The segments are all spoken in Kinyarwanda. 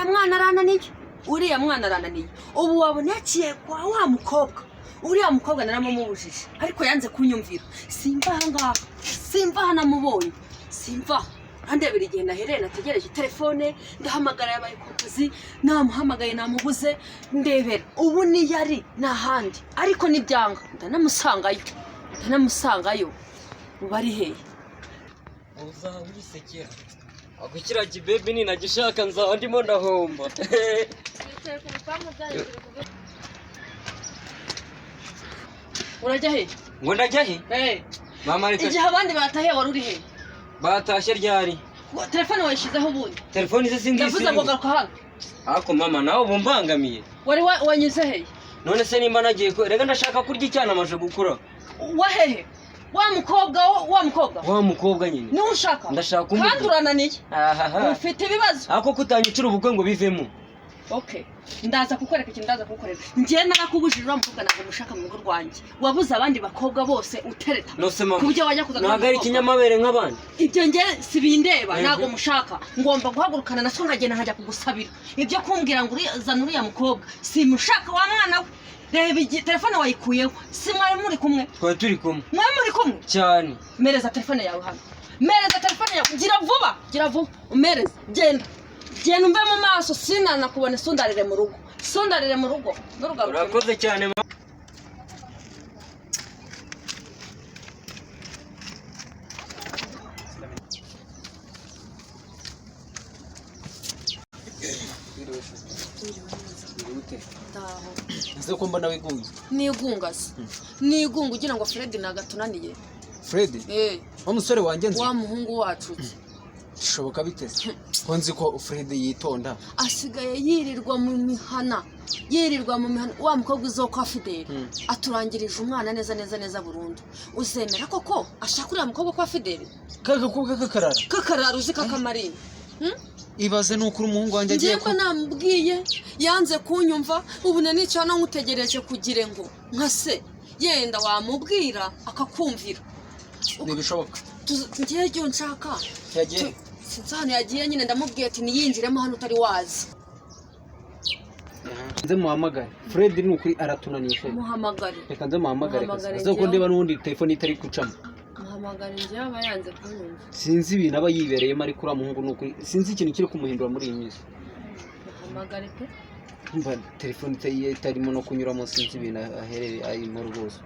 mwana arananiye uriya mwana arananiye ubu wabona yaciye kwa wa mukobwa uriya mukobwa naramumubujije ariko yanze kunyumvira simva ahangaha simva hanamubonye simva andebera igihe nahereye nategereje telefone ndahamagara yabaye ku kazi namuhamagaye namubuze ndebera ubu ni yari nahandi ariko nibyanga ndanamusangayo ubari hehe uza urisekera akukira kibebe ni nagishaka nza ndimo ndahomba urajya he ngo ndajya he mama reka igihe abandi batahe wari uri he batashye ryari telefone wayishizeho ubundi telefone ze singisi ndavuze ngo garuka hano ako mama nawe bumbangamiye wari wanyuze he none se nimba nagiye ko rega ndashaka kurya icyana amaje gukura wahehe wa mukobwa nyine ni ushaka ndashaka kandi urananiye ufite ibibazo ako kutanyicira ubukwe ngo bivemo okay ndaza kukwereka ikintu ndaza kukorera ngiye narakubujije uriya mukobwa ntabwo mushaka mu rugo rwanjye wabuze abandi bakobwa bose utereta kubyo wajya kuzana ntabwo ari ikinyamabere nk'abandi ibyo nge sibindeba ntabwo mushaka ngomba guhagurukana na so nkagenda nkajya kugusabira ibyo kumbwira ngo uzana uriya mukobwa simushaka wa mwana we reba telefone wayikuyeho si mwari muri kumwe twari turi kumwe mwari muri kumwe cyane mereza telefone yawe hano mereza telefone yawe gira vuba umereze genda umbe mu maso sinana kubona sundarire mu rugo urakoze cyane Nze ko mbona wigunga. Nigunga ugira ngo Fred nagatunaniye. Fred? Wa musore wanjye nzi. Wa muhungu wacu. Shoboka bitese. Ko nzi ko Fred yitonda. Asigaye yirirwa mu mihana. Wa mukobwa uzo kwa Fidel. Aturangirije umwana neza burundu. Uzemera koko ashaka uriya mukobwa kwa Fidel? Kakakubwa kakarara. Kakarara uzi kakamarina. Ibaze nukuri umuhungu wanjye agiye ko namubwiye yanze kunyumva ubu nanicana nkutegereje kugire ngo nka se yenda wamubwira akakumvira nibishoboka ngiye cyo nshaka yagiye sinzana yagiye nyine ndamubwiye ati niyinjiremo hano utari wazi nze muhamagare Fred nukuri aratunaniye muhamagare reka nze muhamagare kaza ko ndeba nundi telefone itari kucamo muhamagare nje aba yanze kunyumva sinzi ibintu aba yibereyemo ariko ura muhungu nukuri sinzi ikintu kiri kumuhindura muri iyi minsi muhamagare pe mba telefone itarimo no kunyuramo sinzi ibintu aherereye ari mu rwose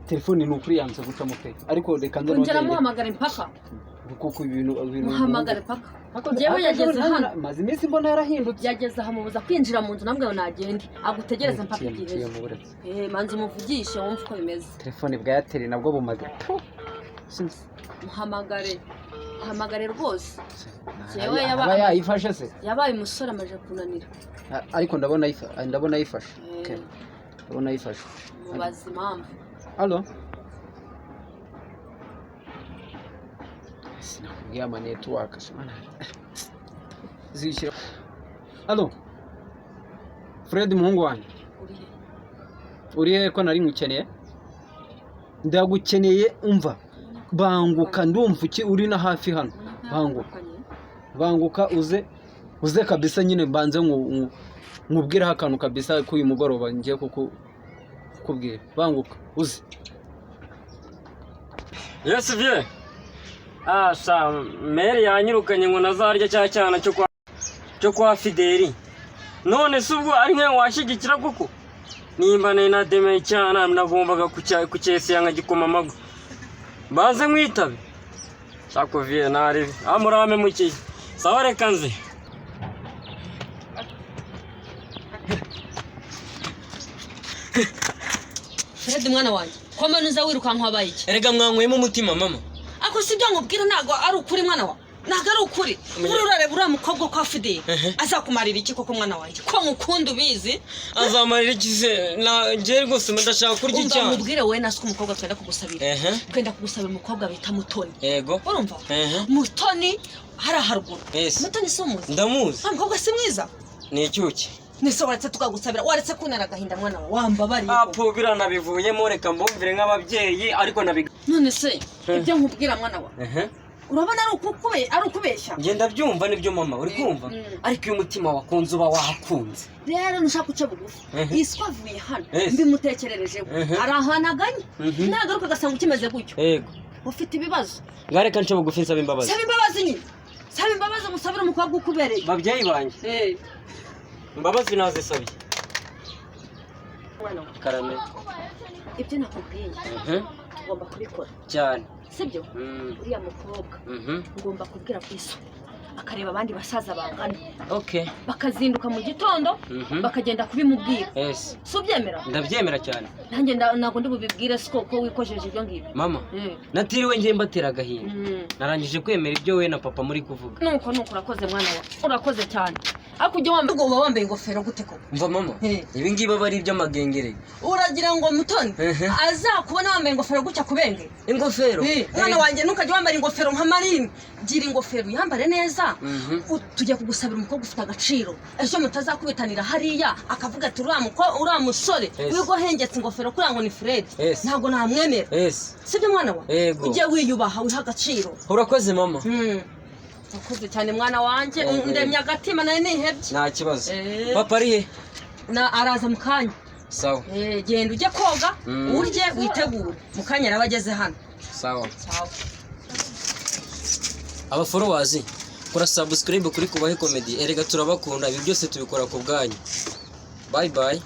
telefone nukuri yanze gucamo pe ariko reka nze nongera muhamagare mpaka kuko ibintu muhamagare paka jewe yageze hano maze iminsi mbona yarahindutse yageze ahamubuza kwinjira mu nzu nambwe nagende agutegereze mpaka igihe manzi umuvugishe wumva uko bimeze telefone bwa Airtel nabwo bumaze muhamagare rwose jewe yayifashe se yabaye umusore amaje kunanira ariko ndabona ayifashe ndabona ayifashe mubazi impamvu allo sinakubwiye ama network zishyira allo Fred muhungu wanjye urihe ko nari ngukeneye ndagukeneye umva banguka ndumva iki uri na hafi hano banguka uze kabisa nyine mbanze nkubwire akantu kabisa ko uyu mugoroba ngiye kukubwira banguka uze Yes vie sa mere yanyirukanye ngo nazarya cyana cyo kwa Fideli none se ubwo ari nkayo washigikira kuko nimba na demeye cyana nagombaga kucyese yanga gikoma mago banze mwitabe sako vie nari amurame muki sawa reka nze Fred mwana wanjye komanuza wirukanka wabaye iki erega mwankwemo umutima mama ako sibyo nkubwira ntago ari ukuri mwana wa ntago ari ukuri urareba uriya mukobwa kwa Fidel azakumarira iki koko mwana wanjye ko mukunda ubizi azamarira iki se nje rwose ndashaka kurya icyana umubwire we nasuka umukobwa twenda kugusabira twenda kugusabira umukobwa bita Mutoni yego urumva Mutoni haruguru Mutoni si umuzi ndamuzi umukobwa si mwiza ni icyuki nise waretse tukagusabira waretse kunara gahinda mwana wa wambabariye apo biranabivuyemo reka mbumvire nk'ababyeyi ariko nabiga none se ibyo nkubwira mwana wa urabona ari ukubeshya njye ndabyumva nibyo mama uri kumva ariko iyo umutima wakunze uba wahakunze rero nushaka uce bugufi iswa avuye hano mbimutekererejeho ari ahantu aganye nagaruka agasanga ukimeze gutyo yego ufite ibibazo ngareka nce bugufi nsaba imbabazi nyine saba imbabazi musabire umukobwa ukubereye babyeyi banjye imbabazi nazisabiye karame ibyo nakubwiye tugomba kubikora cyane sibyo uriya mukobwa ngomba kubwira ku isuku akareba abandi basaza bangana bakazinduka mu gitondo bakagenda kubimubwira si ubyemera ndabyemera cyane nanjye ntabwo ndi bubibwire siko ko wikojeje ibyo ngibyo mama natiriwe ngiye mbatera agahinda narangije kwemera ibyo we na papa muri kuvuga nuko urakoze mwana wawe urakoze cyane ariko ujya wambaye ingofero gute koko mva mama ibi ngibi aba ari iby'amagengereye uragira ngo mutoni azakubona wambaye ingofero gutya kubenge ingofero mwana wanjye ntukajya wambara ingofero nka marine gira ingofero yambare neza tujya kugusabira umukobwa ufite agaciro ejo mutazakubitanira hariya akavuga ati uriya musore wigo hengetse ingofero kuri ngo ni Fred ntabwo namwemera sibyo mwana wa ujye wiyubaha wiha agaciro urakoze mama urakoze cyane mwana wanjye ndemye agatima nawe nihebye nta kibazo papa ari he araza mu kanya sawa genda ujye koga urye witegure mu kanya araba ageze hano sawa abaforowazi kora subscribe kuri Kubahe Comedy erega turabakunda ibi byose tubikora ku bwanyu bye bye